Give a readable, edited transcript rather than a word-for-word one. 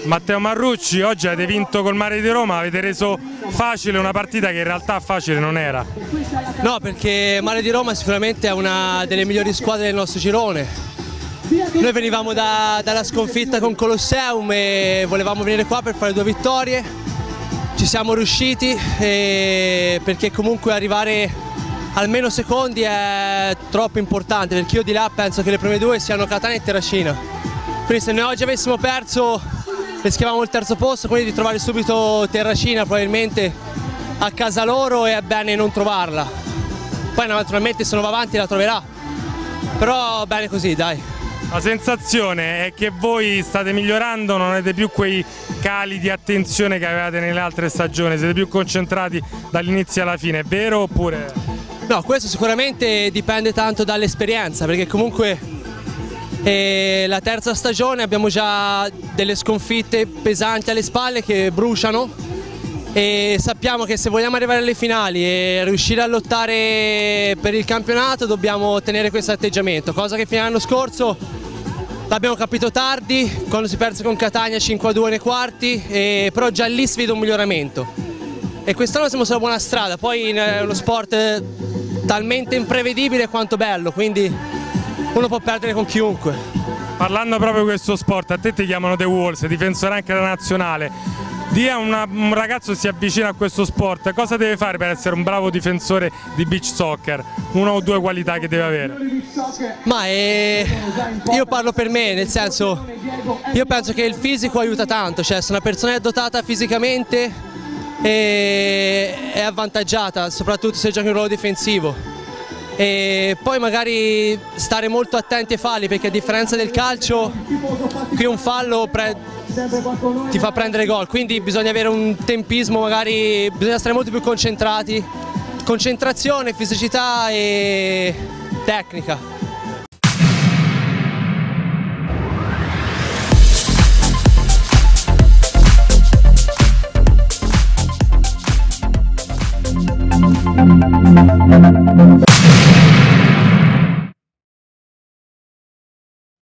Matteo Marrucci, oggi avete vinto col Mare di Roma, avete reso facile una partita che in realtà facile non era. No, perché Mare di Roma sicuramente è una delle migliori squadre del nostro girone. Noi venivamo dalla sconfitta con Colosseum e volevamo venire qua per fare 2 vittorie. Ci siamo riusciti perché comunque arrivare almeno secondi è troppo importante, perché io di là penso che le prime 2 siano Catania e Terracina. Quindi se noi oggi avessimo perso rischiavamo il terzo posto, quindi di trovare subito Terracina probabilmente a casa loro, e è bene non trovarla. Poi naturalmente se non va avanti la troverà, però bene così, dai. La sensazione è che voi state migliorando, non avete più quei cali di attenzione che avevate nelle altre stagioni, siete più concentrati dall'inizio alla fine, è vero oppure? No, questo sicuramente dipende tanto dall'esperienza, perché comunque la terza stagione abbiamo già delle sconfitte pesanti alle spalle che bruciano, e sappiamo che se vogliamo arrivare alle finali e riuscire a lottare per il campionato dobbiamo tenere questo atteggiamento, cosa che fino all'anno scorso l'abbiamo capito tardi, quando si perse con Catania 5-2 nei quarti, però già lì si vede un miglioramento e quest'anno siamo sulla buona strada. Poi è uno sport talmente imprevedibile quanto bello, quindi uno può perdere con chiunque. Parlando proprio di questo sport, a te ti chiamano The Walls, difensore anche della nazionale. Dì a un ragazzo che si avvicina a questo sport, cosa deve fare per essere un bravo difensore di beach soccer? 1 o 2 qualità che deve avere? Ma io parlo per me, nel senso, io penso che il fisico aiuta tanto, cioè se una persona è dotata fisicamente è avvantaggiata, soprattutto se gioca in ruolo difensivo. E poi magari stare molto attenti ai falli, perché a differenza del calcio qui un fallo ti fa prendere gol, quindi bisogna avere un tempismo, magari bisogna stare molto più concentrati, concentrazione, fisicità e tecnica.